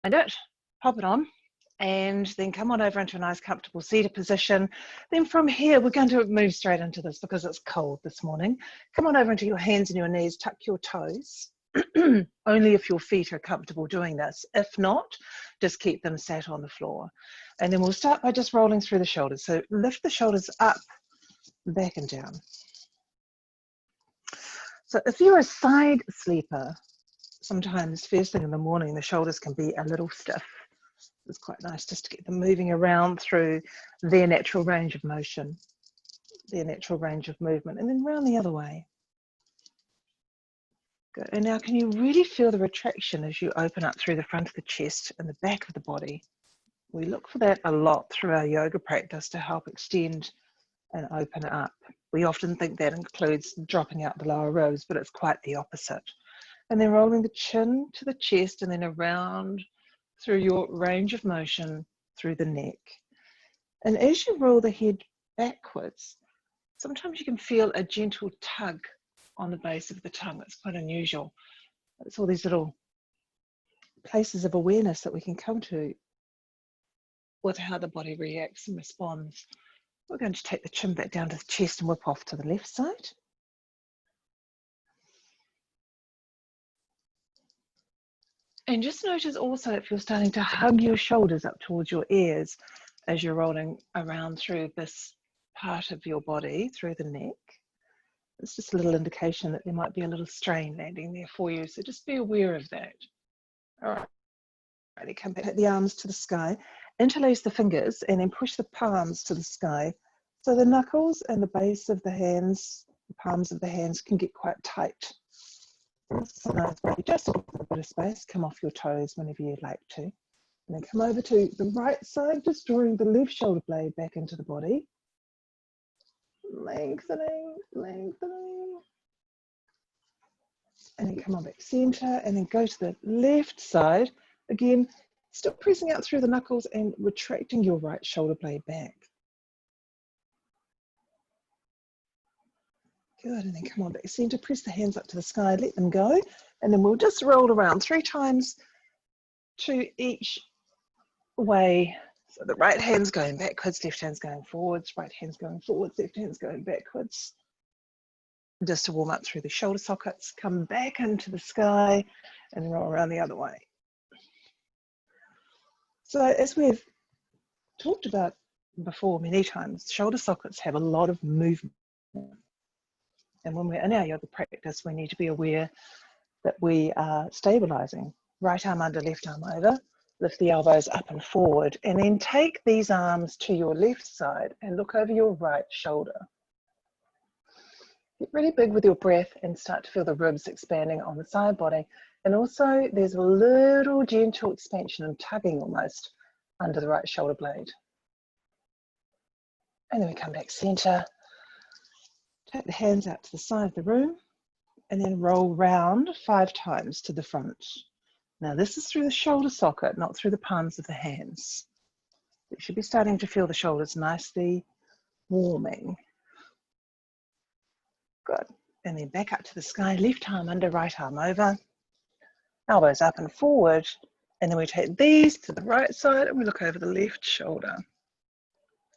And it, pop it on, and then come on over into a nice comfortable seated position. Then from here, we're going to move straight into this because it's cold this morning. Come on over into your hands and your knees, tuck your toes. Only if your feet are comfortable doing this. If not, just keep them sat on the floor. And then we'll start by just rolling through the shoulders. So lift the shoulders up, back and down. So if you're a side sleeper, sometimes first thing in the morning, the shoulders can be a little stiff. It's quite nice just to get them moving around through their natural range of motion, their natural range of movement, and then round the other way. Good. And now can you really feel the retraction as you open up through the front of the chest and the back of the body? We look for that a lot through our yoga practice to help extend and open up. We often think that includes dropping out the lower ribs, but it's quite the opposite. And then rolling the chin to the chest and then around through your range of motion through the neck. And as you roll the head backwards, sometimes you can feel a gentle tug on the base of the tongue. It's quite unusual. It's all these little places of awareness that we can come to with how the body reacts and responds. We're going to take the chin back down to the chest and whip off to the left side. And just notice also if you're starting to hug your shoulders up towards your ears as you're rolling around through this part of your body, through the neck. It's just a little indication that there might be a little strain landing there for you. So just be aware of that. All right, come back, take the arms to the sky, interlace the fingers and then push the palms to the sky. So the knuckles and the base of the hands, the palms of the hands can get quite tight. So nice, just a bit of space, come off your toes whenever you'd like to. And then come over to the right side, just drawing the left shoulder blade back into the body. Lengthening, lengthening. And then come on back center and then go to the left side. Again, still pressing out through the knuckles and retracting your right shoulder blade back. Good, and then come on back center, press the hands up to the sky, let them go. And then we'll just roll around 3 times to each way. So the right hand's going backwards, left hand's going forwards, right hand's going forwards, left hand's going backwards. Just to warm up through the shoulder sockets, come back into the sky and roll around the other way. So as we've talked about before many times, shoulder sockets have a lot of movement. And when we're in our yoga practice, we need to be aware that we are stabilizing. Right arm under, left arm over, lift the elbows up and forward, and then take these arms to your left side and look over your right shoulder. Get really big with your breath and start to feel the ribs expanding on the side body. And also there's a little gentle expansion and tugging almost under the right shoulder blade. And then we come back center. Take the hands out to the side of the room and then roll round 5 times to the front. Now this is through the shoulder socket, not through the palms of the hands. You should be starting to feel the shoulders nicely warming. Good. And then back up to the sky, left arm under, right arm over. Elbows up and forward. And then we take these to the right side and we look over the left shoulder.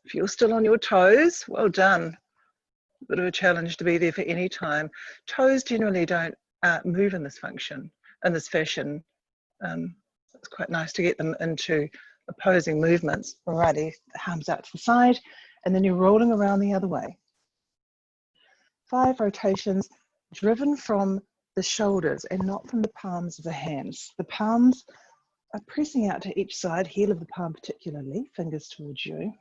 If you're still on your toes, well done. A bit of a challenge to be there for any time. Toes generally don't move in this function, in this fashion. It's quite nice to get them into opposing movements. Alrighty, the arms out to the side, and then you're rolling around the other way. 5 rotations driven from the shoulders and not from the palms of the hands. The palms are pressing out to each side, heel of the palm particularly, fingers towards you.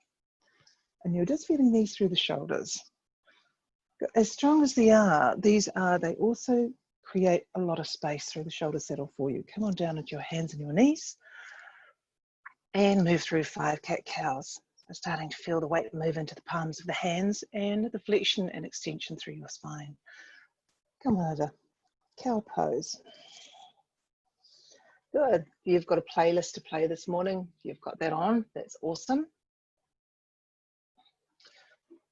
And you're just feeling these through the shoulders. As strong as they also create a lot of space through the shoulder saddle for you. Come on down into your hands and your knees and move through 5 cat-cows. So starting to feel the weight move into the palms of the hands and the flexion and extension through your spine. Come over, cow pose. Good, you've got a playlist to play this morning. You've got that on, that's awesome.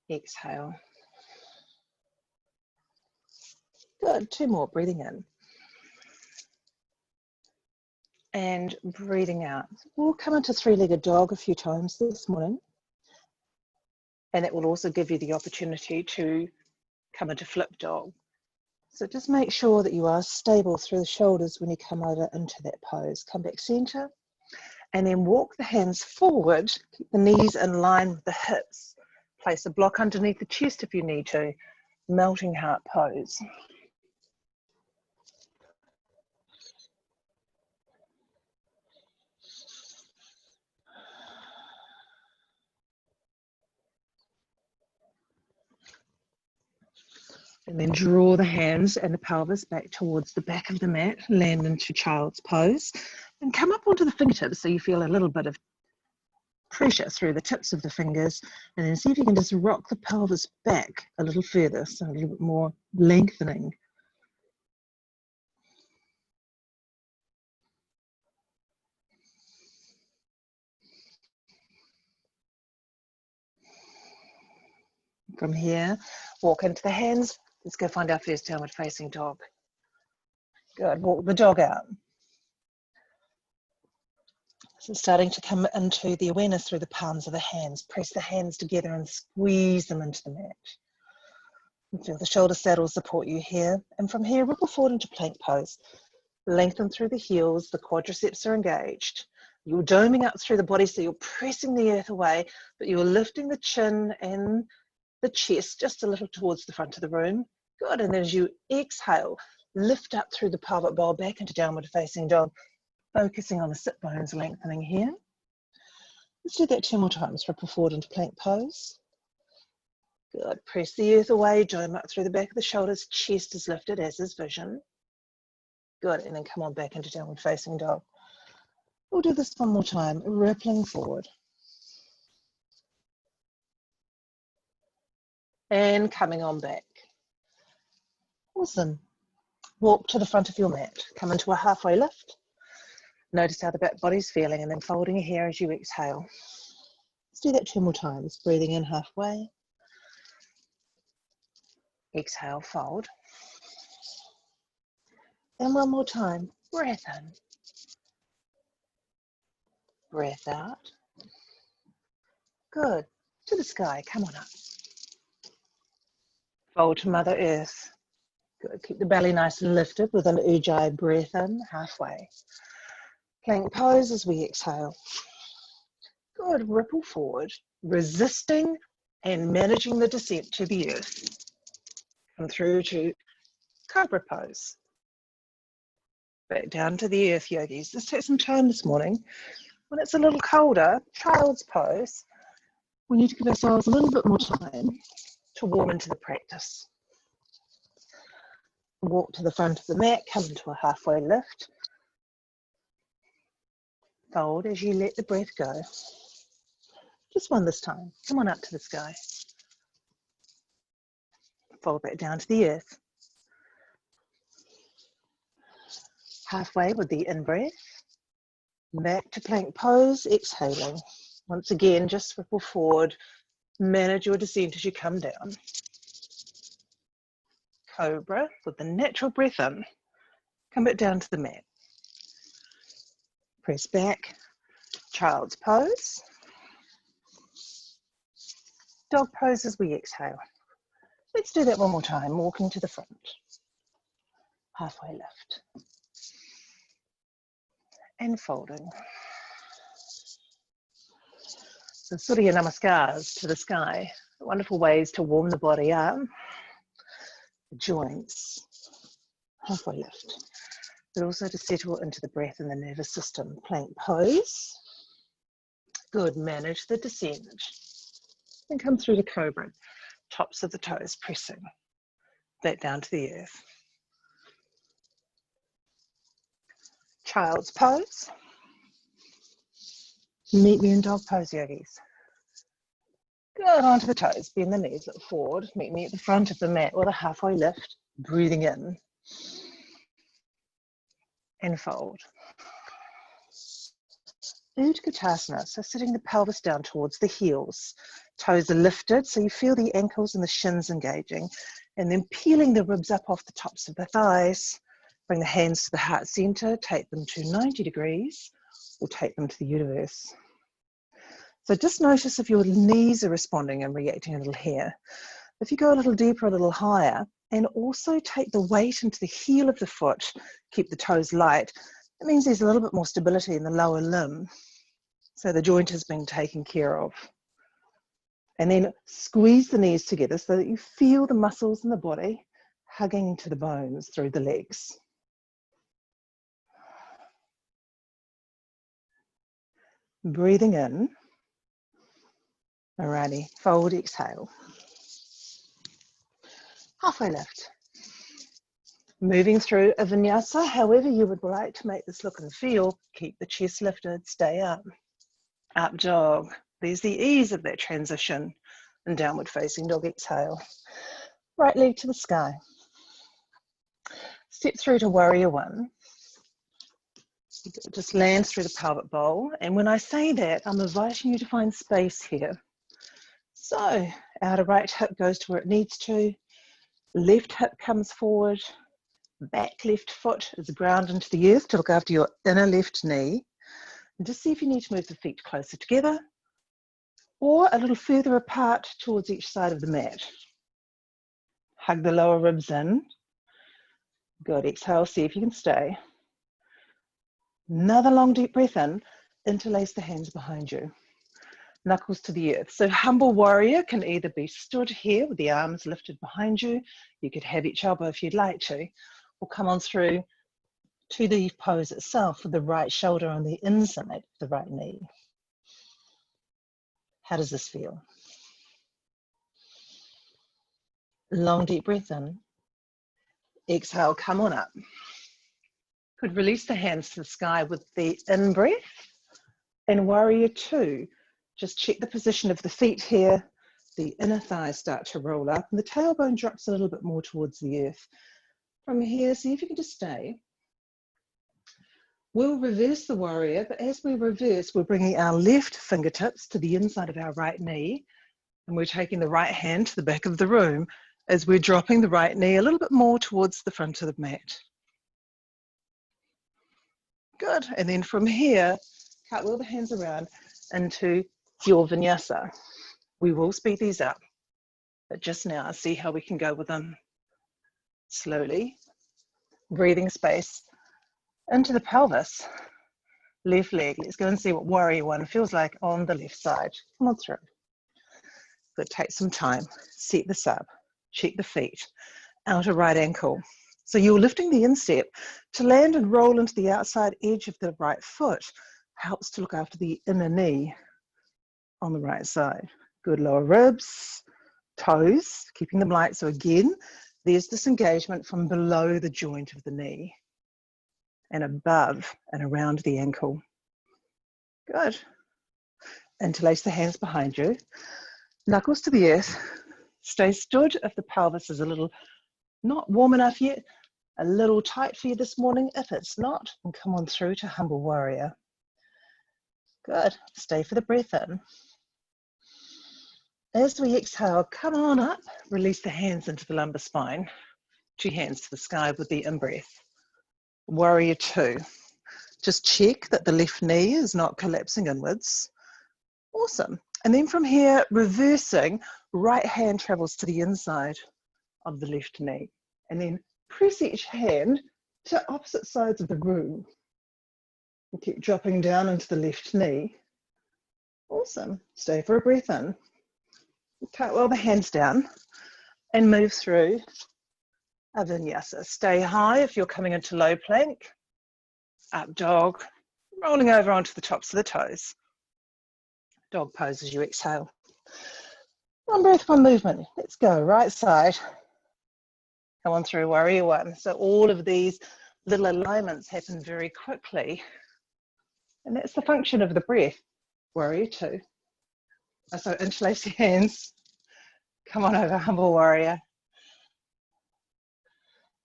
Exhale. Good, 2 more, breathing in. and breathing out. We'll come into three-legged dog a few times this morning, and that will also give you the opportunity to come into flip dog. So just make sure that you are stable through the shoulders when you come over into that pose. Come back center, and then walk the hands forward, keep the knees in line with the hips. Place a block underneath the chest if you need to. Melting heart pose. And then draw the hands and the pelvis back towards the back of the mat, land into child's pose, and come up onto the fingertips so you feel a little bit of pressure through the tips of the fingers, and then see if you can just rock the pelvis back a little further, so a little bit more lengthening. From here, walk into the hands. Let's go find our first downward facing dog. Good, walk the dog out. So starting to come into the awareness through the palms of the hands. Press the hands together and squeeze them into the mat. And feel the shoulder saddle support you here. And from here, ripple forward into plank pose. Lengthen through the heels, the quadriceps are engaged. You're doming up through the body, so you're pressing the earth away, but you're lifting the chin and the chest just a little towards the front of the room. Good, and then as you exhale, lift up through the pelvic bowl back into downward facing dog, focusing on the sit bones lengthening here. Let's do that 2 more times. Ripple forward into plank pose. Good, press the earth away, dome up through the back of the shoulders, chest is lifted as is vision. Good, and then come on back into downward facing dog. We'll do this one more time, rippling forward. And coming on back. Awesome. Walk to the front of your mat. Come into a halfway lift. Notice how the back body's feeling, and then folding here as you exhale. Let's do that 2 more times. Breathing in halfway. Exhale, fold. And one more time. Breath in. Breath out. Good. To the sky. Come on up. Fold to Mother Earth. Good. Keep the belly nice and lifted with an ujjayi breath in, halfway. Plank pose as we exhale. Good. Ripple forward, resisting and managing the descent to the earth. Come through to Cobra pose. Back down to the earth, yogis. Let's take some time this morning. When it's a little colder, child's pose, we need to give ourselves a little bit more time to warm into the practice. Walk to the front of the mat, come into a halfway lift. Fold as you let the breath go. Just one this time. Come on up to the sky. Fold back down to the earth. Halfway with the in-breath. Back to plank pose, exhaling. Once again, just ripple forward. Manage your descent as you come down. Cobra with the natural breath in. Come back down to the mat. Press back. Child's pose. Dog pose as we exhale. Let's do that one more time, walking to the front. Halfway lift. And folding. So Surya Namaskars to the sky. Wonderful ways to warm the body up. The joints. Halfway lift. But also to settle into the breath and the nervous system. Plank pose. Good, manage the descent. And come through to Cobra. Tops of the toes pressing. Back down to the earth. Child's pose. Meet me in dog pose, yogis. Good, onto the toes, bend the knees, look forward. Meet me at the front of the mat with a halfway lift. Breathing in. And fold. Utkatasana, so sitting the pelvis down towards the heels. Toes are lifted, so you feel the ankles and the shins engaging. And then peeling the ribs up off the tops of the thighs. Bring the hands to the heart center, take them to 90 degrees, or take them to the universe. So just notice if your knees are responding and reacting a little here. If you go a little deeper, a little higher, and also take the weight into the heel of the foot, keep the toes light, it means there's a little bit more stability in the lower limb. So the joint is being taken care of. And then squeeze the knees together so that you feel the muscles in the body hugging to the bones through the legs. Breathing in. Alrighty, forward exhale. Halfway lift. Moving through a vinyasa, however you would like to make this look and feel, keep the chest lifted, stay up. Up dog. There's the ease of that transition. And downward facing dog, exhale. Right leg to the sky. Step through to warrior one. Just land through the pelvic bowl. And when I say that, I'm inviting you to find space here. So, outer right hip goes to where it needs to. Left hip comes forward. Back left foot is ground into the earth to look after your inner left knee. And just see if you need to move the feet closer together or a little further apart towards each side of the mat. Hug the lower ribs in. Good, exhale, see if you can stay. Another long deep breath in. Interlace the hands behind you. Knuckles to the earth. So humble warrior can either be stood here with the arms lifted behind you. You could have each elbow if you'd like to, or come on through to the pose itself with the right shoulder on the inside of the right knee. How does this feel? Long deep breath in. Exhale, come on up. Could release the hands to the sky with the in breath. And warrior two. Just check the position of the feet here. The inner thighs start to roll up and the tailbone drops a little bit more towards the earth. From here, see if you can just stay. We'll reverse the warrior, but as we reverse, we're bringing our left fingertips to the inside of our right knee, and we're taking the right hand to the back of the room as we're dropping the right knee a little bit more towards the front of the mat. Good, and then from here, cartwheel the hands around into your vinyasa. We will speed these up, but just now, see how we can go with them. Slowly, breathing space into the pelvis. Left leg, let's go and see what warrior one feels like on the left side. Come on through. Good, take some time, set this up, check the feet, outer right ankle. So you're lifting the instep to land and roll into the outside edge of the right foot. Helps to look after the inner knee on the right side. Good, lower ribs, toes, keeping them light. So again, there's this engagement from below the joint of the knee and above and around the ankle. Good. Interlace the hands behind you. Knuckles to the earth. Stay stood if the pelvis is a little not warm enough yet, a little tight for you this morning. If it's not, then come on through to humble warrior. Good. Stay for the breath in. As we exhale, come on up. Release the hands into the lumbar spine. Two hands to the sky with the in-breath. Warrior two. Just check that the left knee is not collapsing inwards. Awesome. And then from here, reversing, right hand travels to the inside of the left knee. And then press each hand to opposite sides of the room. And keep dropping down into the left knee. Awesome. Stay for a breath in. Cartwheel the hands down and move through a vinyasa. Stay high if you're coming into low plank. Up dog. Rolling over onto the tops of the toes. Dog pose as you exhale. One breath, one movement. Let's go. Right side. Come on through warrior one. So all of these little alignments happen very quickly. And that's the function of the breath. Warrior two. So interlace your hands. Come on over, humble warrior.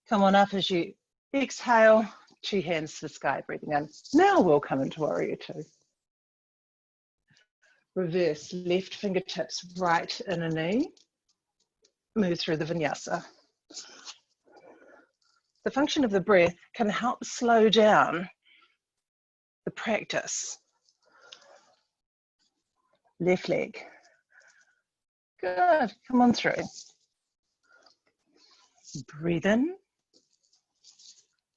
Come on up as you exhale. Two hands to the sky, breathing in. Now we'll come into warrior two. Reverse, left fingertips, right inner knee. Move through the vinyasa. The function of the breath can help slow down the practice. Left leg. Good, come on through. Breathe in.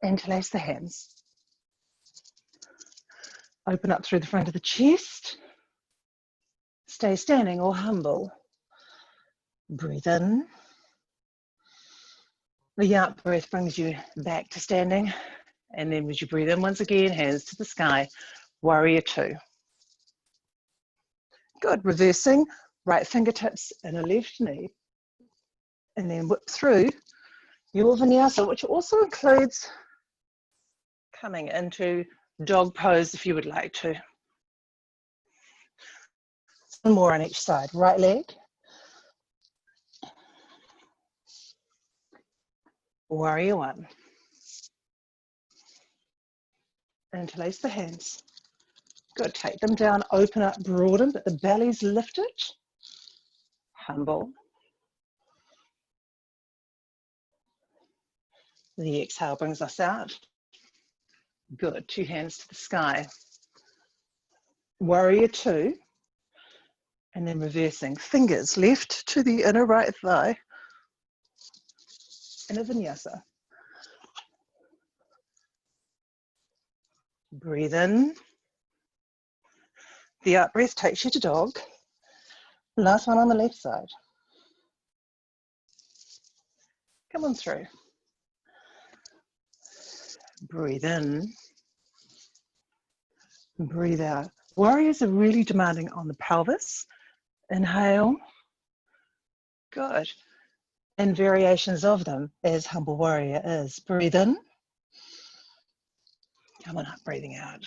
Interlace the hands. Open up through the front of the chest. Stay standing or humble. Breathe in. The out breath brings you back to standing. And then as you breathe in once again, hands to the sky, warrior two. Good, reversing, right fingertips and a left knee. And then whip through your vinyasa, which also includes coming into dog pose if you would like to. One more on each side, right leg. Warrior one. Interlace the hands. Good, take them down, open up, broaden, but the belly's lifted. Humble. The exhale brings us out. Good, two hands to the sky. Warrior two. And then reversing, fingers left to the inner right thigh. In a vinyasa. Breathe in. The out breath takes you to dog. Last one on the left side. Come on through. Breathe in. Breathe out. Warriors are really demanding on the pelvis. Inhale. Good. And variations of them as humble warrior is. Breathe in. Come on up, breathing out.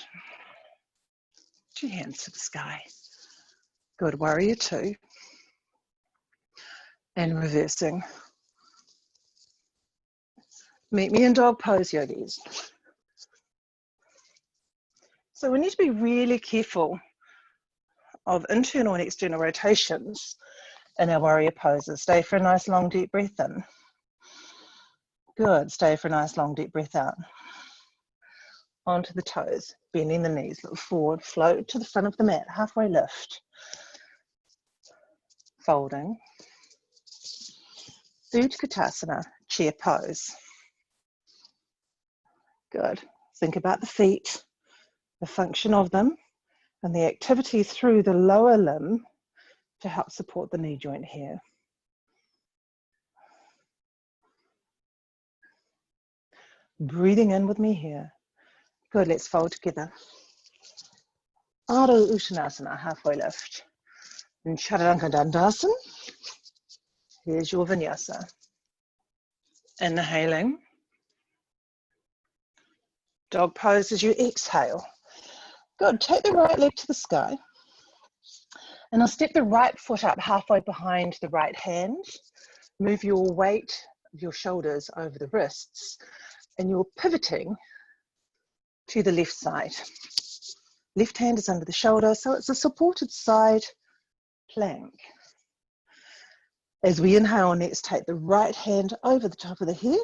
Two hands to the sky. Good, warrior two. And reversing. Meet me in dog pose, yogis. So we need to be really careful of internal and external rotations in our warrior poses. Stay for a nice long deep breath in. Good, stay for a nice long deep breath out. Onto the toes, bending the knees, look forward, float to the front of the mat, halfway lift. Folding. Utkatasana, chair pose. Good, think about the feet, the function of them, and the activity through the lower limb to help support the knee joint here. Breathing in with me here. Good, let's fold together. Ardha Uttanasana, halfway lift. And Chaturanga Dandasana. Here's your vinyasa. Inhaling. Dog pose as you exhale. Good, take the right leg to the sky. And I'll step the right foot up halfway behind the right hand. Move your weight of your shoulders over the wrists. And you're pivoting to the left side. Left hand is under the shoulder, so it's a supported side plank. As we inhale, next take the right hand over the top of the head.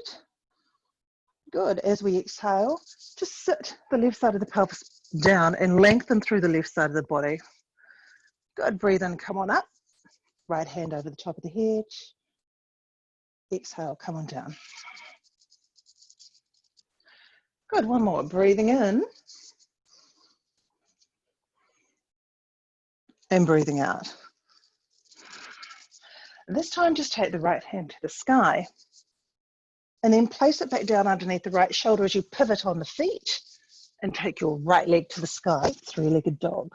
Good, as we exhale, just sit the left side of the pelvis down and lengthen through the left side of the body. Good, breathe in, come on up. Right hand over the top of the head. Exhale, come on down. Good, one more, breathing in. And breathing out. This time, just take the right hand to the sky and then place it back down underneath the right shoulder as you pivot on the feet and take your right leg to the sky, three-legged dog.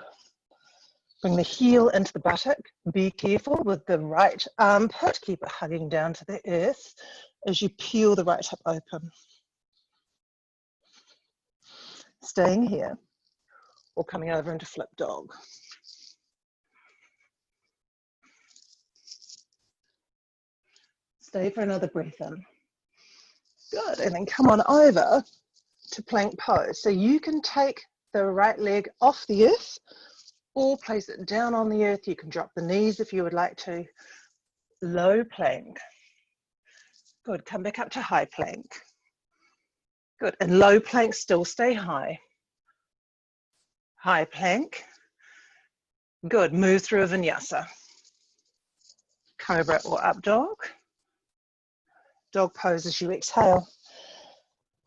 Bring the heel into the buttock. Be careful with the right armpit. Keep it hugging down to the earth as you peel the right hip open. Staying here or coming over into flip dog. Stay for another breath in. Good, and then come on over to plank pose. So you can take the right leg off the earth or place it down on the earth. You can drop the knees if you would like to. Low plank. Good, come back up to high plank. Good. And low plank, still stay high. High plank. Good. Move through a vinyasa. Cobra or up dog. Dog pose as you exhale.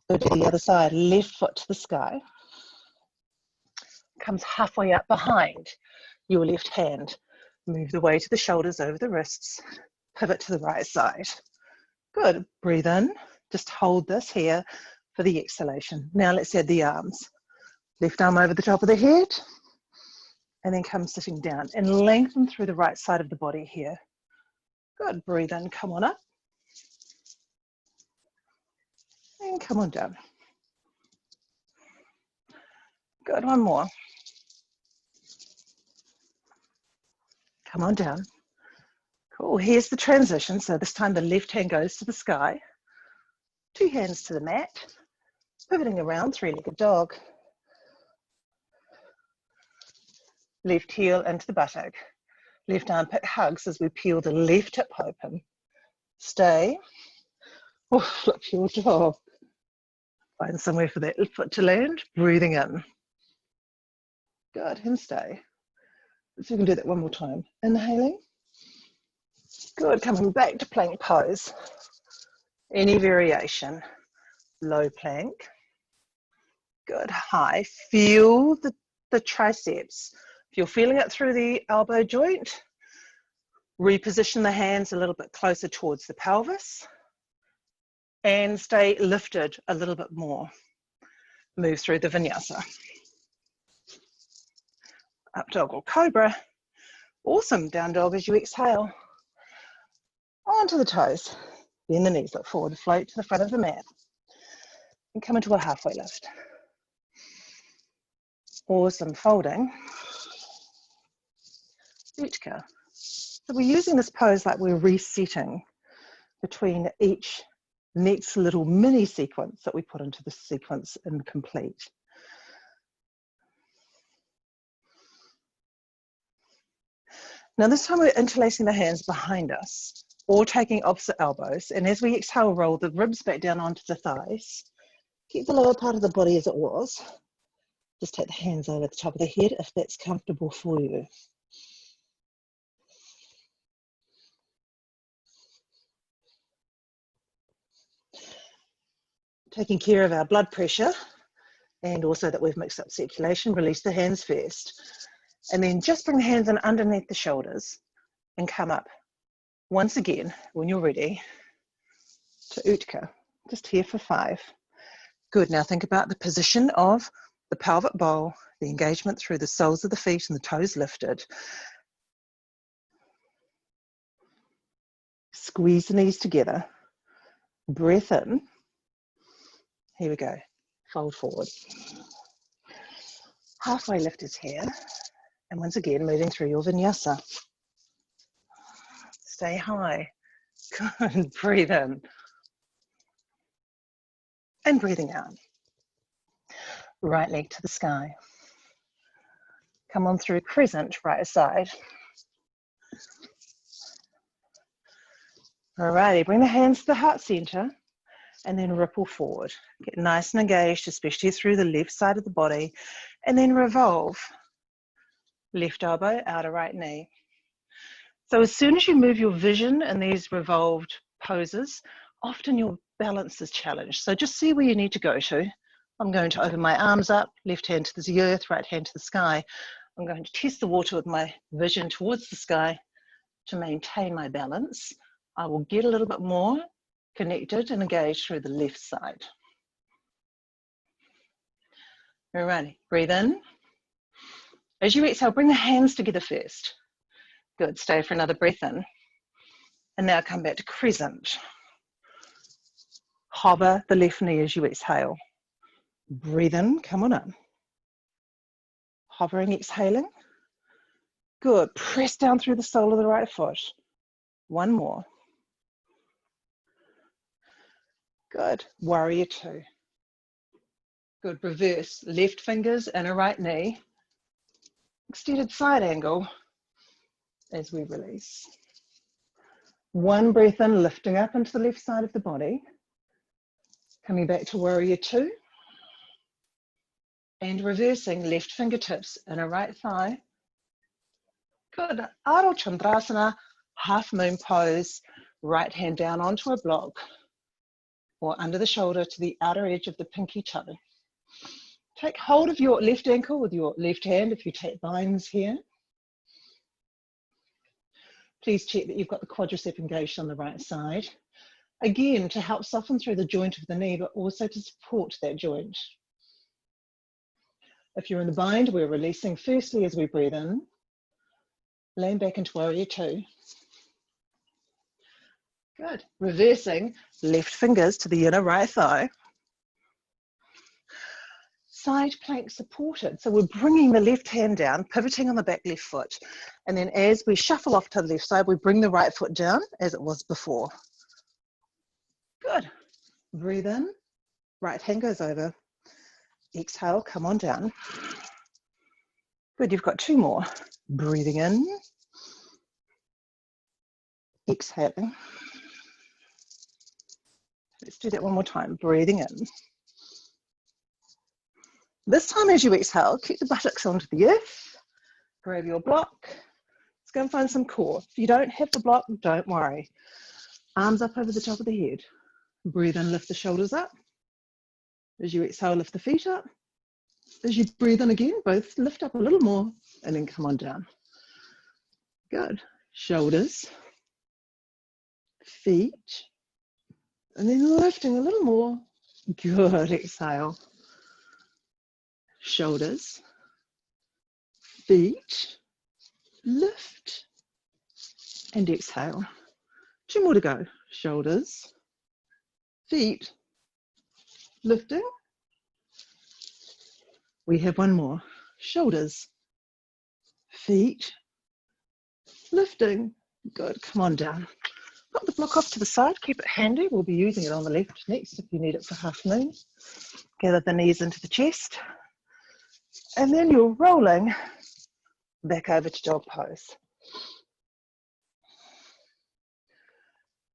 Go to the other side. Left foot to the sky. Comes halfway up behind your left hand. Move the weight of the shoulders over the wrists. Pivot to the right side. Good. Breathe in. Just hold this here for the exhalation. Now let's add the arms. Left arm over the top of the head. And then come sitting down. And lengthen through the right side of the body here. Good. Breathe in. Come on up. And come on down. Good. One more. Come on down. Cool. Here's the transition. So this time the left hand goes to the sky. Two hands to the mat. Pivoting around, three-legged dog. Left heel into the buttock. Left armpit hugs as we peel the left hip open. Stay. Oh, flip your dog. Find somewhere for that foot to land. Breathing in. Good. And stay. So we can do that one more time. Inhaling. Good. Coming back to plank pose. Any variation. Low plank. Good. High. Feel the triceps. If you're feeling it through the elbow joint, reposition the hands a little bit closer towards the pelvis and stay lifted a little bit more. Move through the vinyasa. Up dog or cobra. Awesome. Down dog as you exhale. Onto the toes. Bend the knees, look forward, float to the front of the mat. And come into a halfway lift. Awesome. Folding. Utka. So we're using this pose like we're resetting between each next little mini sequence that we put into the sequence and complete. Now this time we're interlacing the hands behind us or taking opposite elbows, and as we exhale, roll the ribs back down onto the thighs. Keep the lower part of the body as it was. Just take the hands over the top of the head if that's comfortable for you. Taking care of our blood pressure and also that we've mixed up circulation, release the hands first. And then just bring the hands in underneath the shoulders and come up. Once again, when you're ready, to Utka. Just here for 5. Good. Now think about the position of the pelvic bowl, the engagement through the soles of the feet and the toes lifted. Squeeze the knees together. Breath in. Here we go. Fold forward. Halfway lift is here. And once again, moving through your vinyasa. Stay high. Good. Breathe in. And breathing out. Right leg to the sky. Come on through crescent, right side. Alrighty, bring the hands to the heart center and then ripple forward. Get nice and engaged, especially through the left side of the body, and then revolve. Left elbow, outer right knee. So as soon as you move your vision in these revolved poses, often your balance is challenged. So just see where you need to go to. I'm going to open my arms up, left hand to the earth, right hand to the sky. I'm going to test the water with my vision towards the sky to maintain my balance. I will get a little bit more connected and engaged through the left side. Alrighty, breathe in. As you exhale, bring the hands together first. Good, stay for another breath in. And now come back to crescent. Hover the left knee as you exhale. Breathe in, come on up. Hovering, exhaling. Good, press down through the sole of the right foot. One more. Good, warrior 2. Good, reverse, left fingers and a right knee. Extended side angle as we release. One breath in, lifting up into the left side of the body. Coming back to warrior two. And reversing left fingertips in a right thigh. Good. Ardha Chandrasana, half moon pose. Right hand down onto a block or under the shoulder to the outer edge of the pinky toe. Take hold of your left ankle with your left hand if you take binds here. Please check that you've got the quadricep engaged on the right side. Again, to help soften through the joint of the knee, but also to support that joint. If you're in the bind, we're releasing firstly as we breathe in. Land back into warrior two. Good. Reversing left fingers to the inner right thigh. Side plank supported. So we're bringing the left hand down, pivoting on the back left foot. And then as we shuffle off to the left side, we bring the right foot down as it was before. Good. Breathe in. Right hand goes over. Exhale, come on down. Good, you've got two more. Breathing in. Exhaling. Let's do that one more time. Breathing in. This time as you exhale, keep the buttocks onto the earth. Grab your block. Let's go and find some core. If you don't have the block, don't worry. Arms up over the top of the head. Breathe in, lift the shoulders up. As you exhale, lift the feet up. As you breathe in again, both lift up a little more and then come on down. Good. Shoulders, feet, and then lifting a little more. Good. Exhale. Shoulders, feet, lift, and exhale. Two more to go. Shoulders, feet, lifting. We have one more. Shoulders, feet, lifting. Good. Come on down. Put the block off to the side. Keep it handy. We'll be using it on the left next if you need it for half moon. Gather the knees into the chest. And then you're rolling back over to dog pose.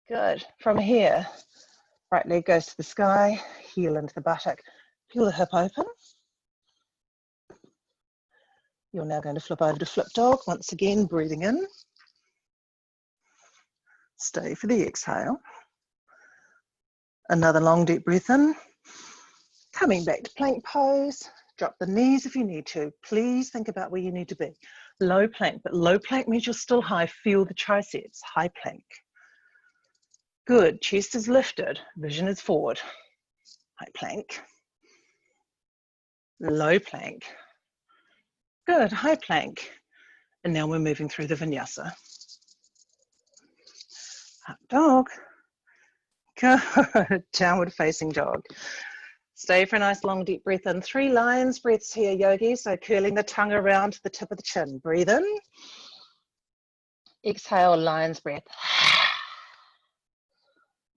Good. From here, right leg goes to the sky, heel into the buttock. Peel the hip open. You're now going to flip over to flip dog. Once again, breathing in. Stay for the exhale. Another long deep breath in. Coming back to plank pose. Drop the knees if you need to. Please think about where you need to be. Low plank, but low plank means you're still high. Feel the triceps. High plank. Good. Chest is lifted. Vision is forward. High plank. Low plank. Good. High plank. And now we're moving through the vinyasa. Up dog. Good. Downward facing dog. Stay for a nice long deep breath in. 3 lion's breaths here, yogis. So curling the tongue around to the tip of the chin. Breathe in. Exhale, lion's breath.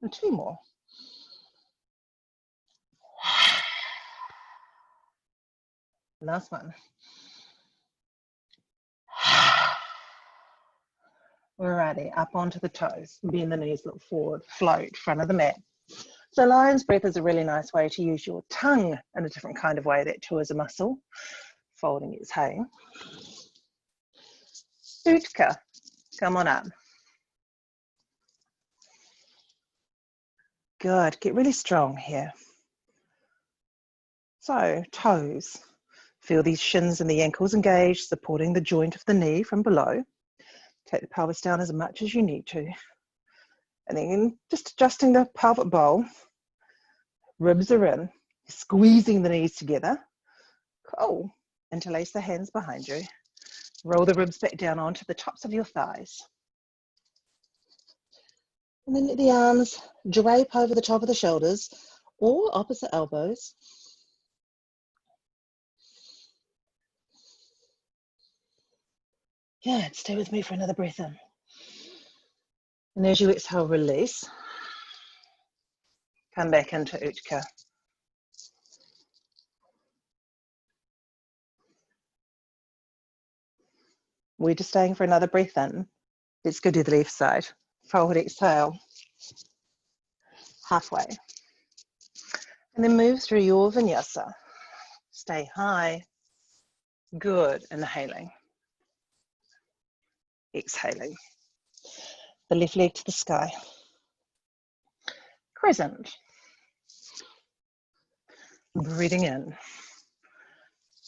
And 2 more. Last one. Alrighty, up onto the toes. Bend the knees, look forward. Float, front of the mat. So lion's breath is a really nice way to use your tongue in a different kind of way. That too is a muscle. Folding exhale. Utka, come on up. Good, get really strong here. So toes, feel these shins and the ankles engaged, supporting the joint of the knee from below. Take the pelvis down as much as you need to. And then just adjusting the pelvic bowl. Ribs are in, squeezing the knees together. Cool. Interlace the hands behind you. Roll the ribs back down onto the tops of your thighs. And then let the arms drape over the top of the shoulders or opposite elbows. Good. Stay with me for another breath in. And as you exhale, release. Come back into Utka. We're just staying for another breath in. Let's go to the left side. Forward exhale. Halfway. And then move through your vinyasa. Stay high. Good. Inhaling. Exhaling. The left leg to the sky. Crescent. Breathing in.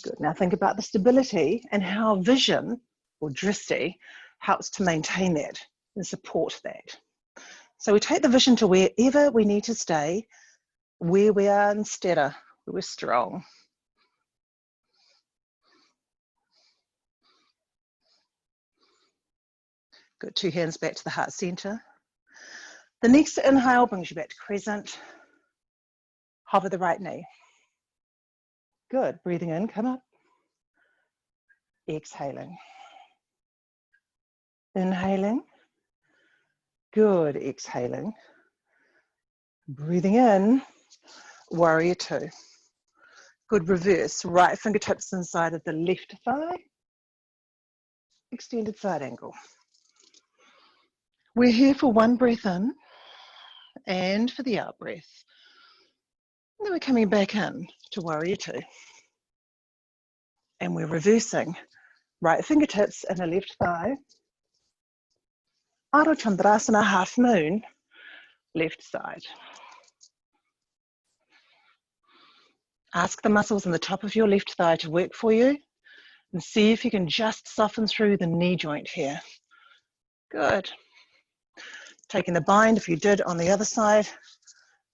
Good. Now think about the stability and how vision, or drishti, helps to maintain that and support that. So we take the vision to wherever we need to stay, where we are in stera, where we're strong. Good. 2 hands back to the heart center. The next inhale brings you back to crescent. Hover the right knee. Good. Breathing in, come up. Exhaling. Inhaling. Good. Exhaling. Breathing in. Warrior 2. Good. Reverse. Right fingertips inside of the left thigh. Extended side angle. We're here for 1 breath in and for the out breath. And then we're coming back in to warrior 2. And we're reversing. Right fingertips in the left thigh. Ardha Chandrasana, half moon, left side. Ask the muscles in the top of your left thigh to work for you and see if you can just soften through the knee joint here. Good. Taking the bind, if you did on the other side,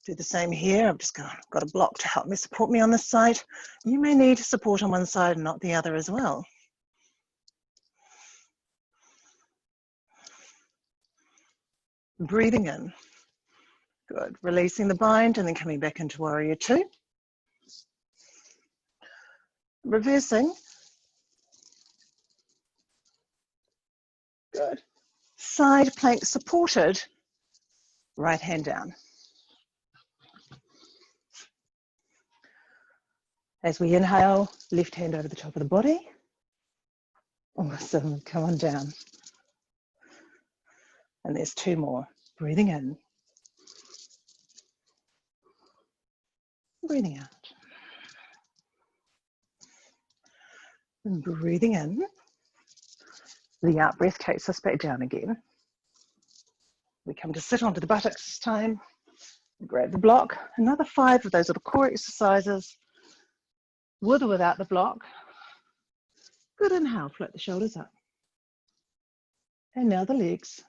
do the same here. I've just got a block to help me support me on this side. You may need support on one side and not the other as well. Breathing in. Good. Releasing the bind and then coming back into warrior 2. Reversing. Good. Side plank supported. Right hand down. As we inhale, left hand over the top of the body. Awesome. Come on down. And there's 2 more. Breathing in. Breathing out. And breathing in. The out breath takes us back down again. We come to sit onto the buttocks this time. Grab the block. Another 5 of those little core exercises. With or without the block. Good inhale, float the shoulders up. And now the legs.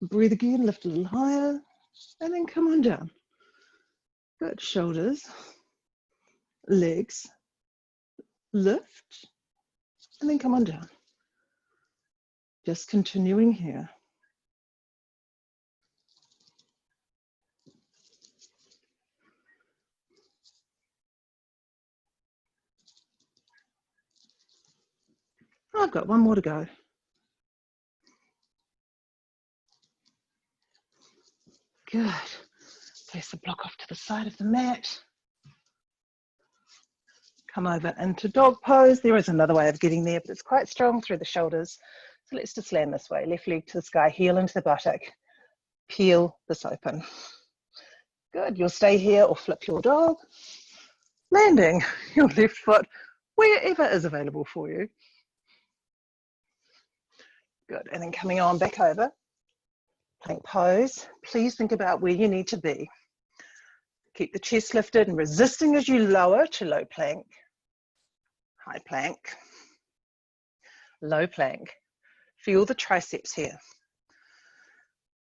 Breathe again, lift a little higher. And then come on down. Good, shoulders, legs, lift, and then come on down. Just continuing here. I've got 1 more to go. Good. Place the block off to the side of the mat. Come over into dog pose. There is another way of getting there, but it's quite strong through the shoulders. So let's just land this way. Left leg to the sky, heel into the buttock. Peel this open. Good. You'll stay here or flip your dog. Landing your left foot wherever is available for you. Good. And then coming on back over. Plank pose. Please think about where you need to be. Keep the chest lifted and resisting as you lower to low plank. High plank. Low plank. Feel the triceps here.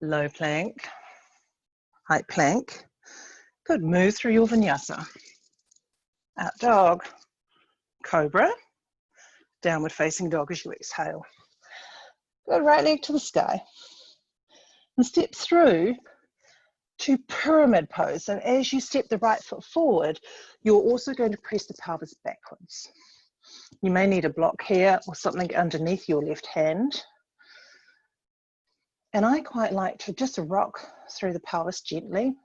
Low plank. High plank. Good. Move through your vinyasa. Out dog. Cobra. Downward facing dog as you exhale. Good. Right leg to the sky. And step through to pyramid pose. And as you step the right foot forward, you're also going to press the pelvis backwards. You may need a block here or something underneath your left hand. And I quite like to just rock through the pelvis gently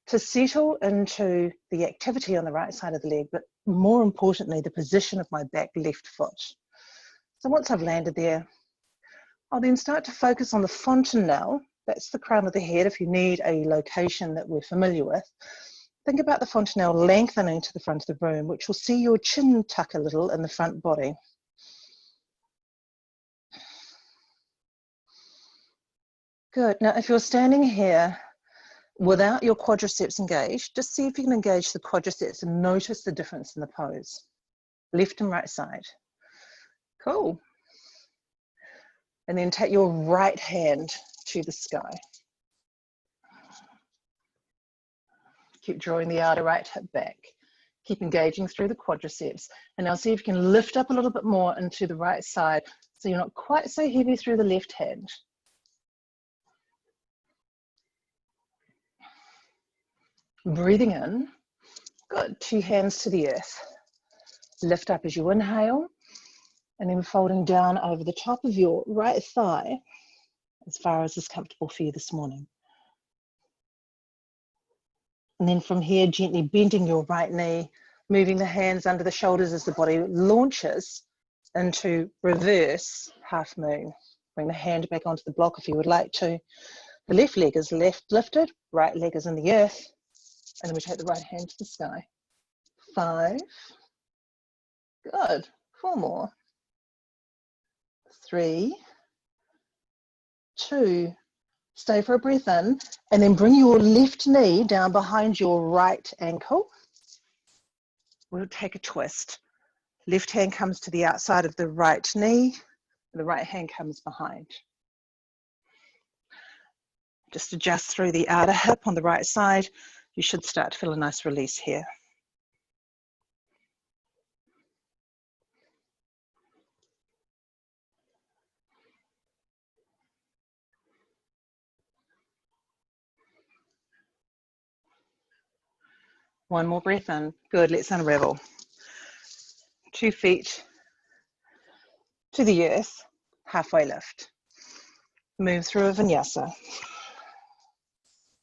to settle into the activity on the right side of the leg, but more importantly, the position of my back left foot. So once I've landed there, I'll then start to focus on the fontanelle. That's the crown of the head if you need a location that we're familiar with. Think about the fontanelle lengthening to the front of the room, which will see your chin tuck a little in the front body. Good. Now, if you're standing here without your quadriceps engaged, just see if you can engage the quadriceps and notice the difference in the pose. Left and right side. Cool. And then take your right hand to the sky. Keep drawing the outer right hip back. Keep engaging through the quadriceps. And now see if you can lift up a little bit more into the right side so you're not quite so heavy through the left hand. Breathing in. Good. 2 hands to the earth. Lift up as you inhale, and then folding down over the top of your right thigh as far as is comfortable for you this morning. And then from here, gently bending your right knee, moving the hands under the shoulders as the body launches into reverse half moon. Bring the hand back onto the block if you would like to. The left leg is lifted, right leg is in the earth, and then we take the right hand to the sky. 5. Good. 4 more. 3, 2, stay for a breath in, and then bring your left knee down behind your right ankle. We'll take a twist. Left hand comes to the outside of the right knee, and the right hand comes behind. Just adjust through the outer hip on the right side. You should start to feel a nice release here. One more breath in. Good, let's unravel. 2 feet to the earth, halfway lift. Move through a vinyasa.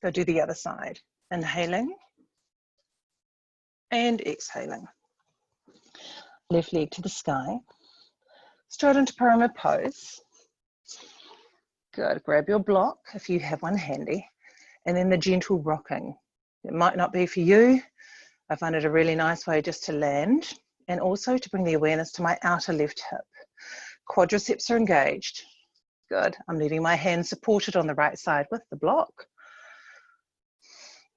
Go do the other side. Inhaling and exhaling. Left leg to the sky. Straight into pyramid pose. Good, grab your block if you have one handy. And then the gentle rocking. It might not be for you. I find it a really nice way just to land and also to bring the awareness to my outer left hip. Quadriceps are engaged. Good. I'm leaving my hand supported on the right side with the block.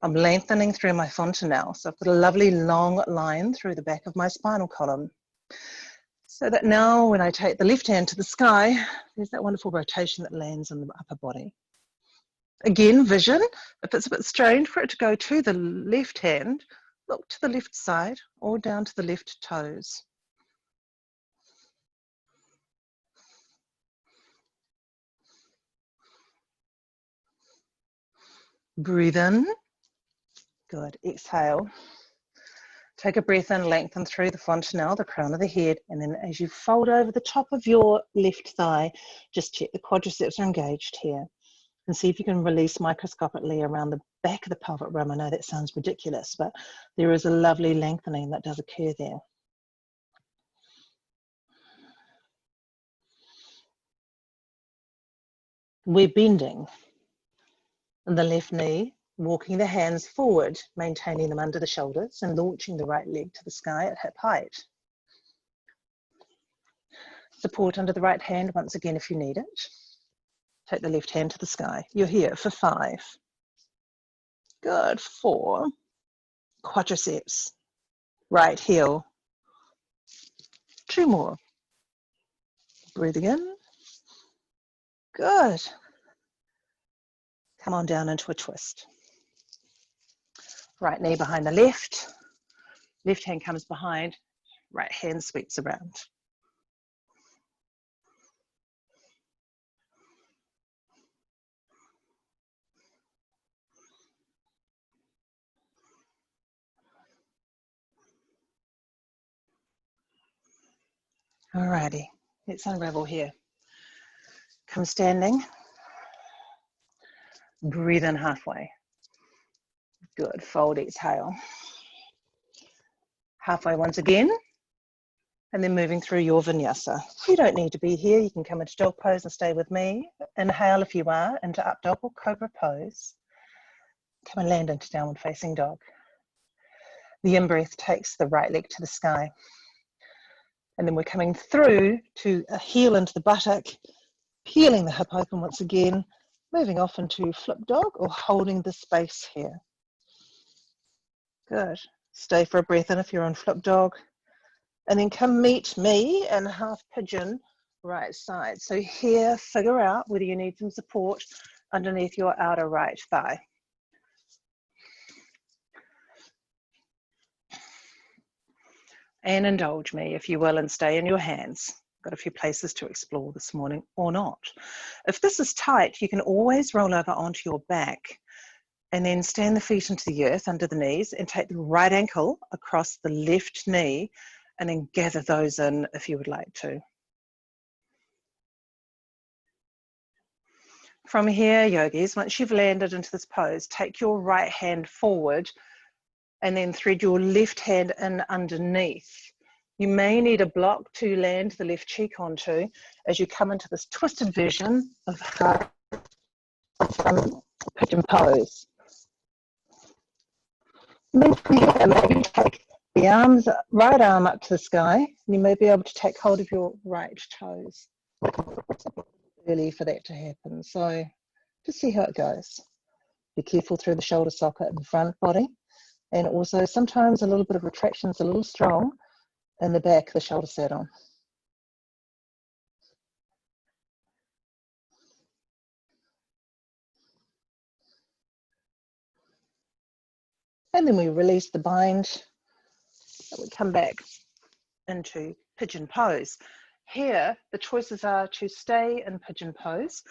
I'm lengthening through my fontanelle. So I've got a lovely long line through the back of my spinal column. So that now when I take the left hand to the sky, there's that wonderful rotation that lands on the upper body. Again, vision. If it's a bit strained for it to go to the left hand, look to the left side or down to the left toes. Breathe in. Good. Exhale. Take a breath in, lengthen through the fontanelle, the crown of the head, and then as you fold over the top of your left thigh, just check the quadriceps are engaged here. And see if you can release microscopically around the back of the pelvic rim. I know that sounds ridiculous, but there is a lovely lengthening that does occur there. We're bending in the left knee, walking the hands forward, maintaining them under the shoulders and launching the right leg to the sky at hip height. Support under the right hand once again if you need it. Take the left hand to the sky. You're here for 5. Good. 4. Quadriceps. Right heel. 2 more. Breathing in. Good. Come on down into a twist. Right knee behind the left. Left hand comes behind. Right hand sweeps around. Alrighty, let's unravel here. Come standing. Breathe in halfway. Good, fold, exhale. Halfway once again. And then moving through your vinyasa. You don't need to be here. You can come into dog pose and stay with me. Inhale if you are into up dog or cobra pose. Come and land into downward facing dog. The in-breath takes the right leg to the sky. And then we're coming through to a heel into the buttock, peeling the hip open once again, moving off into flip dog or holding the space here. Good. Stay for a breath in if you're on flip dog. And then come meet me in half pigeon right side. So here, figure out whether you need some support underneath your outer right thigh. And indulge me, if you will, and stay in your hands. Got a few places to explore this morning, or not. If this is tight, you can always roll over onto your back and then stand the feet into the earth under the knees and take the right ankle across the left knee and then gather those in if you would like to. From here, yogis, once you've landed into this pose, take your right hand forward and then thread your left hand in underneath. You may need a block to land the left cheek onto as you come into this twisted version of pigeon pose. Then from here, maybe take the arms, right arm up to the sky, and you may be able to take hold of your right toes. Early for that to happen, so just see how it goes. Be careful through the shoulder socket in the front body, and also sometimes a little bit of retraction is a little strong in the back, the shoulder saddle. And then we release the bind, and we come back into pigeon pose. Here, the choices are to stay in pigeon pose,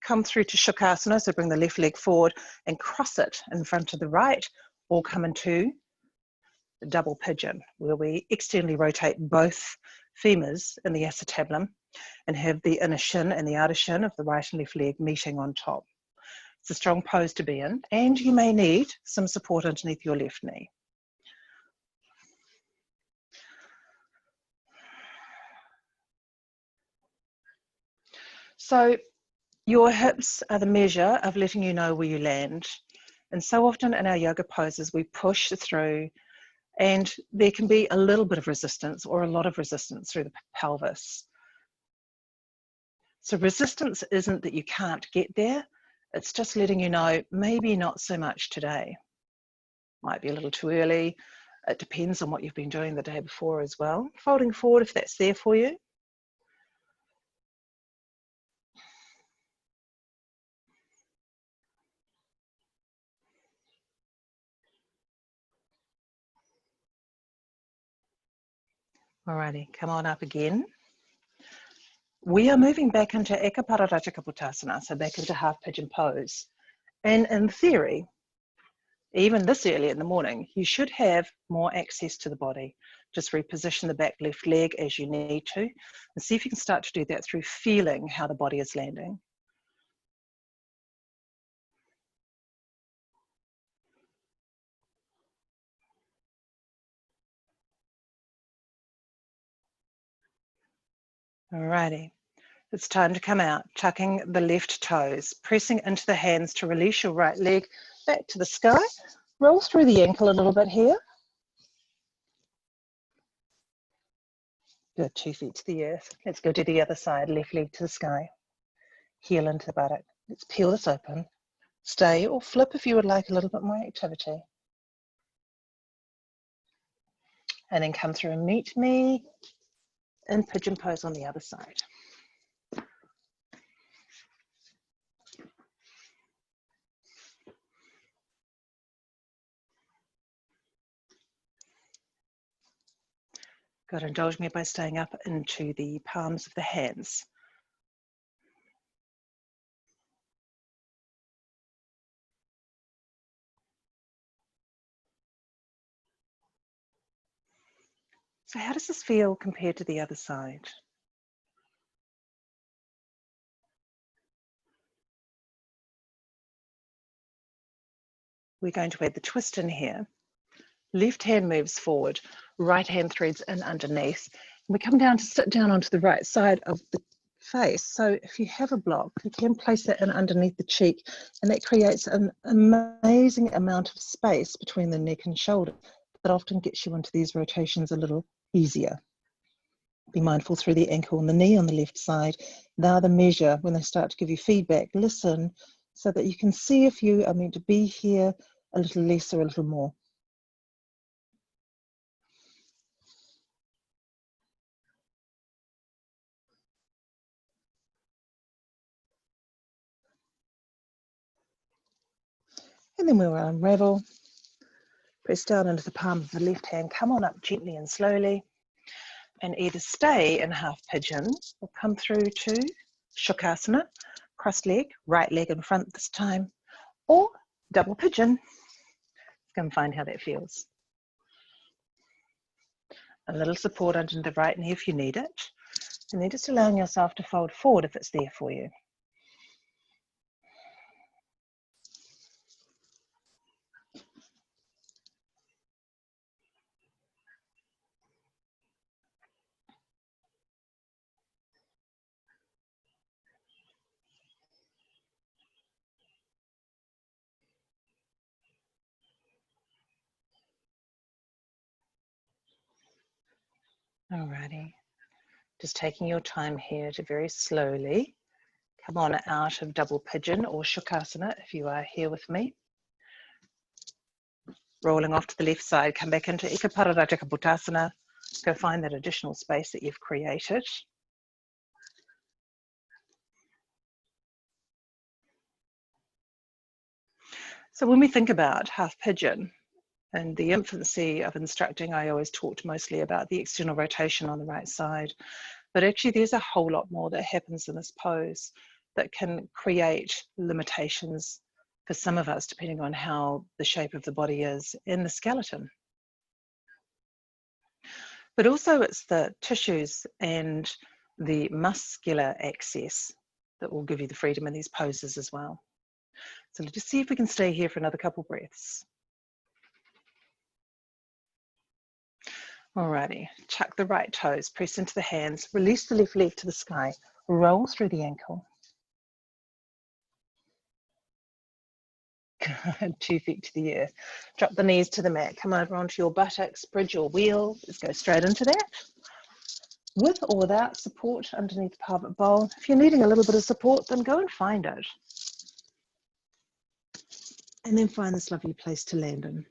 come through to Shukrasana, so bring the left leg forward and cross it in front of the right, or come into the double pigeon, where we externally rotate both femurs in the acetabulum and have the inner shin and the outer shin of the right and left leg meeting on top. It's a strong pose to be in, and you may need some support underneath your left knee. So your hips are the measure of letting you know where you land. And so often in our yoga poses, we push through, and there can be a little bit of resistance or a lot of resistance through the pelvis. So resistance isn't that you can't get there, it's just letting you know, maybe not so much today. Might be a little too early. It depends on what you've been doing the day before as well. Folding forward if that's there for you. Alrighty, come on up again. We are moving back into Ekapararajakaputasana, so back into half pigeon pose. And in theory, even this early in the morning, you should have more access to the body. Just reposition the back left leg as you need to, and see if you can start to do that through feeling how the body is landing. Alrighty, it's time to come out, tucking the left toes, pressing into the hands to release your right leg back to the sky. Roll through the ankle a little bit here. Good, 2 feet to the earth. Let's go to the other side, left leg to the sky. Heel into the buttock. Let's peel this open. Stay or flip if you would like a little bit more activity. And then come through and meet me in pigeon pose on the other side. Good, indulge me by staying up into the palms of the hands. So how does this feel compared to the other side? We're going to add the twist in here. Left hand moves forward, right hand threads in underneath. And we come down to sit down onto the right side of the face. So if you have a block, you can place that in underneath the cheek, and that creates an amazing amount of space between the neck and shoulder. that often gets you into these rotations a little easier. Be mindful through the ankle and the knee on the left side. Now the measure, when they start to give you feedback, listen so that you can see if you are meant to be here a little less or a little more. And then we'll unravel. Press down into the palm of the left hand. Come on up gently and slowly. And either stay in half pigeon or come through to Shukrasana, crossed leg, right leg in front this time, or double pigeon. Go and find how that feels. A little support under the right knee if you need it. And then just allowing yourself to fold forward if it's there for you. Alrighty. Just taking your time here to very slowly come on out of double pigeon or Shukrasana if you are here with me. Rolling off to the left side, come back into Ekaparajakapotasana. Go find that additional space that you've created. So when we think about half pigeon and the infancy of instructing, I always talked mostly about the external rotation on the right side, but actually there's a whole lot more that happens in this pose that can create limitations for some of us, depending on how the shape of the body is in the skeleton. But also it's the tissues and the muscular access that will give you the freedom in these poses as well. So let's just see if we can stay here for another couple breaths. Alrighty, tuck the right toes, press into the hands, release the left leg to the sky, roll through the ankle. 2 feet to the earth. Drop the knees to the mat, come over onto your buttocks, bridge your wheel. Let's go straight into that. With or without support underneath the pelvic bowl. If you're needing a little bit of support, then go and find it. And then find this lovely place to land in.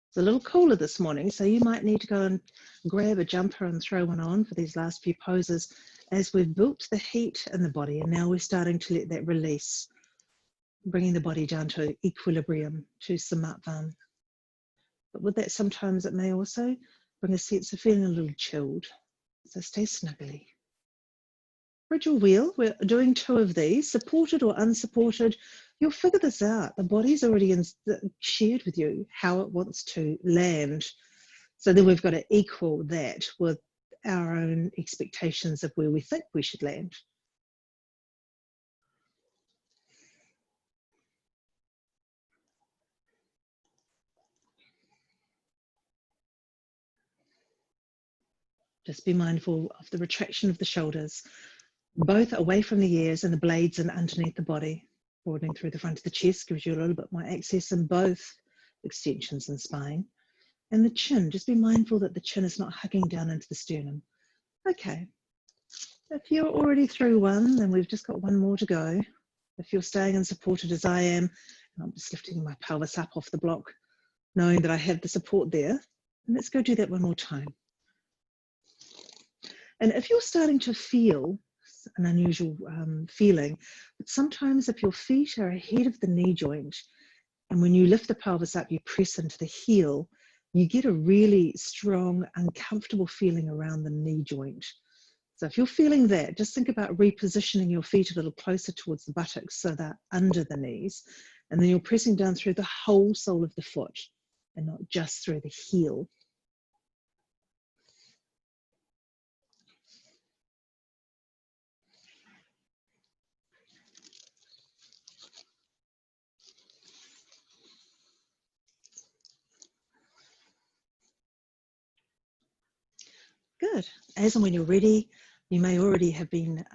It's a little cooler this morning, so you might need to go and grab a jumper and throw one on for these last few poses as we've built the heat in the body, and now we're starting to let that release, bringing the body down to equilibrium, to samatvan. But with that, sometimes it may also bring a sense of feeling a little chilled, so stay snuggly. Bridge your wheel, we're doing 2 of these, supported or unsupported. You'll figure this out. The body's already shared with you how it wants to land. So then we've got to equal that with our own expectations of where we think we should land. Just be mindful of the retraction of the shoulders, both away from the ears and the blades and underneath the body. Broadening through the front of the chest gives you a little bit more access in both extensions and spine. And the chin, just be mindful that the chin is not hugging down into the sternum. Okay, if you're already through one, then we've just got one more to go. If you're staying unsupported as I am, and I'm just lifting my pelvis up off the block, knowing that I have the support there, and let's go do that one more time. And if you're starting to feel an unusual feeling, but sometimes if your feet are ahead of the knee joint, and when you lift the pelvis up, you press into the heel, you get a really strong, uncomfortable feeling around the knee joint. So if you're feeling that, just think about repositioning your feet a little closer towards the buttocks so they're under the knees. And then you're pressing down through the whole sole of the foot and not just through the heel. Good. As and when you're ready, You may already have been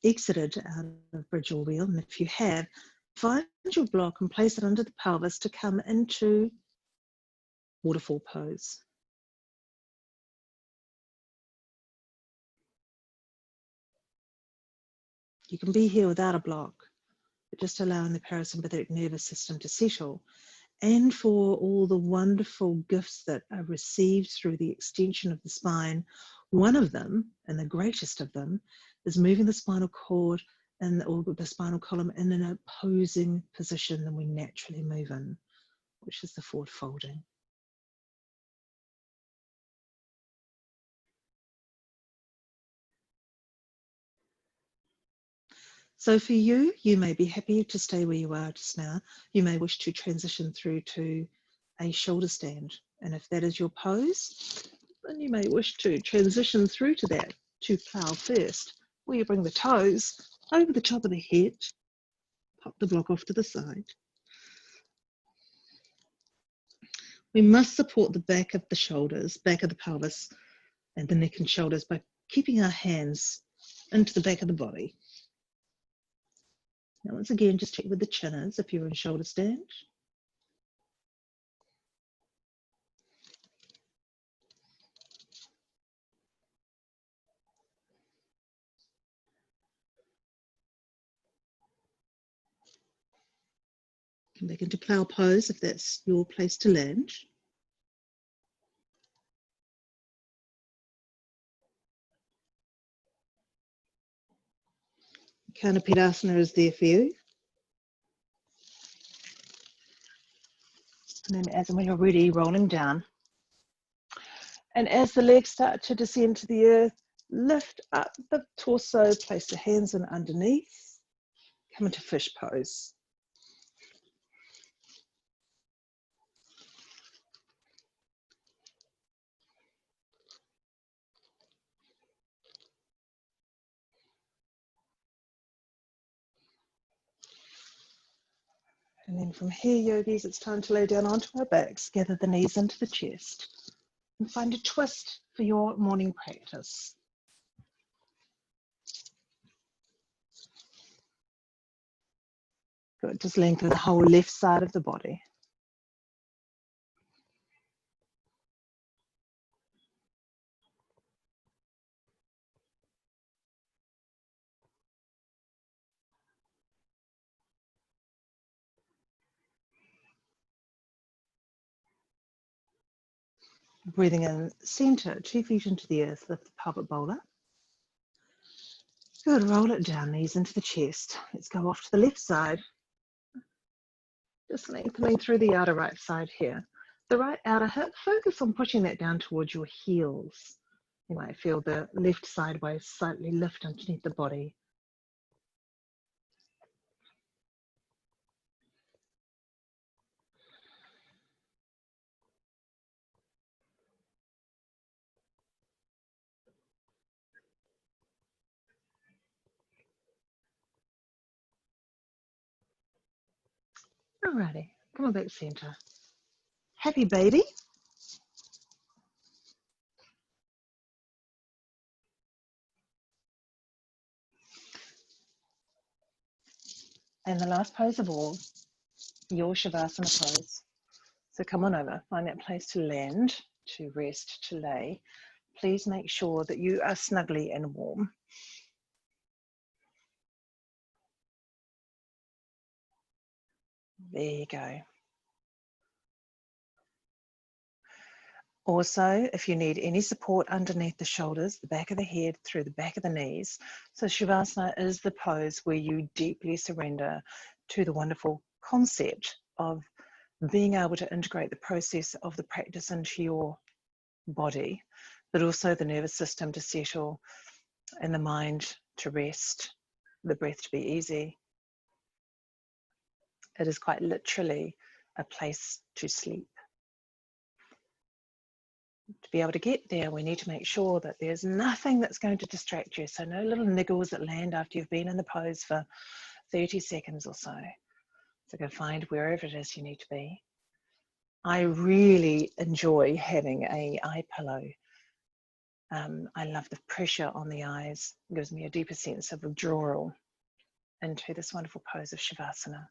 exited out of bridge or wheel, and if you have, find your block and place it under the pelvis to come into waterfall pose. You can be here without a block, but just allowing the parasympathetic nervous system to settle, and for all the wonderful gifts that are received through the extension of the spine. One of them, and the greatest of them, is moving the spinal cord or the spinal column in an opposing position than we naturally move in, which is the forward folding. So for you, you may be happy to stay where you are just now. You may wish to transition through to a shoulder stand. And if that is your pose, then you may wish to transition through to that, to plow first, where you bring the toes over the top of the head, pop the block off to the side. We must support the back of the shoulders, back of the pelvis, and the neck and shoulders by keeping our hands into the back of the body. Now, once again, just check where the chin is if you're in shoulder stand. Come back into plow pose if that's your place to land. Kanapidasana is there for you. And then as and when you're ready, rolling down. And as the legs start to descend to the earth, lift up the torso, place the hands in underneath, come into fish pose. And then from here, yogis, it's time to lay down onto our backs, gather the knees into the chest, and find a twist for your morning practice. Good, just lengthen the whole left side of the body. Breathing in, center, 2 feet into the earth, lift the pelvic bowl up. Good, roll it down, knees into the chest. Let's go off to the left side. Just lengthening through the outer right side here. The right outer hip, focus on pushing that down towards your heels. You might feel the left sideways slightly lift underneath the body. Alrighty, come on back center. Happy baby. And the last pose of all, your Shavasana pose. So come on over, find that place to land, to rest, to lay. Please make sure that you are snugly and warm. There you go. Also, if you need any support underneath the shoulders, the back of the head, through the back of the knees. So Shavasana is the pose where you deeply surrender to the wonderful concept of being able to integrate the process of the practice into your body, but also the nervous system to settle and the mind to rest, the breath to be easy. It is quite literally a place to sleep. To be able to get there, we need to make sure that there's nothing that's going to distract you. So no little niggles that land after you've been in the pose for 30 seconds or so. So go find wherever it is you need to be. I really enjoy having an eye pillow I love the pressure on the eyes. It gives me a deeper sense of withdrawal into this wonderful pose of Shavasana.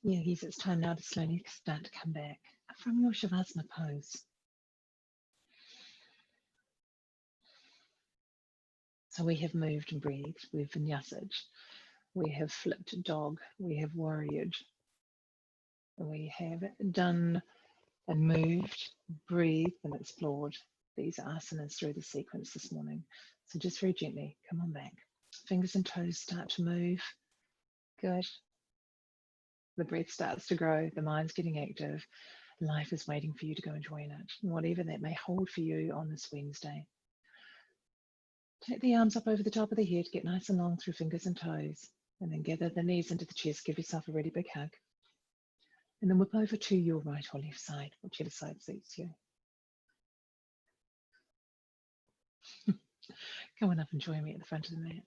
Yogis, it's time now to slowly start to come back from your Shavasana pose. So we have moved and breathed, we've vinyasad, we have flipped dog, we have warriored, we have done and moved, breathed and explored these asanas through the sequence this morning. So just very gently, come on back. Fingers and toes start to move. Good. The breath starts to grow, the mind's getting active. Life is waiting for you to go and join it, whatever that may hold for you on this Wednesday. Take the arms up over the top of the head, get nice and long through fingers and toes, and then gather the knees into the chest, give yourself a really big hug. And then whip over to your right or left side, whichever side suits you. Come on up and join me at the front of the mat.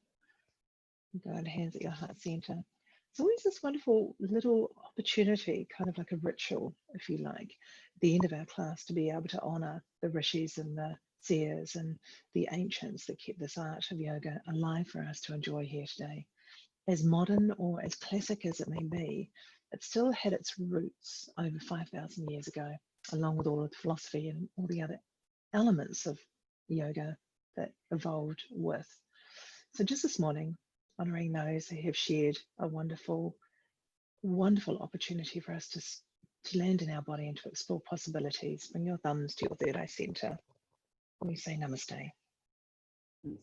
Go on, hands at your heart center. It's always this wonderful little opportunity, kind of like a ritual, if you like, at the end of our class to be able to honor the rishis and the seers and the ancients that kept this art of yoga alive for us to enjoy here today. As modern or as classic as it may be, it still had its roots over 5,000 years ago, along with all of the philosophy and all the other elements of yoga that evolved with. So just this morning, honouring those who have shared a wonderful, wonderful opportunity for us to land in our body and to explore possibilities. Bring your thumbs to your third eye centre. We say namaste. Namaste.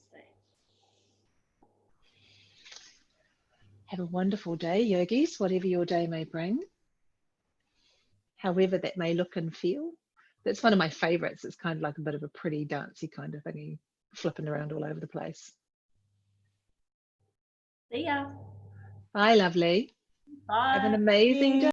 Have a wonderful day, yogis, whatever your day may bring, however that may look and feel. That's one of my favourites. It's kind of like a bit of a pretty dancey kind of thingy, flipping around all over the place. See ya. Bye, lovely. Bye. Have an amazing day.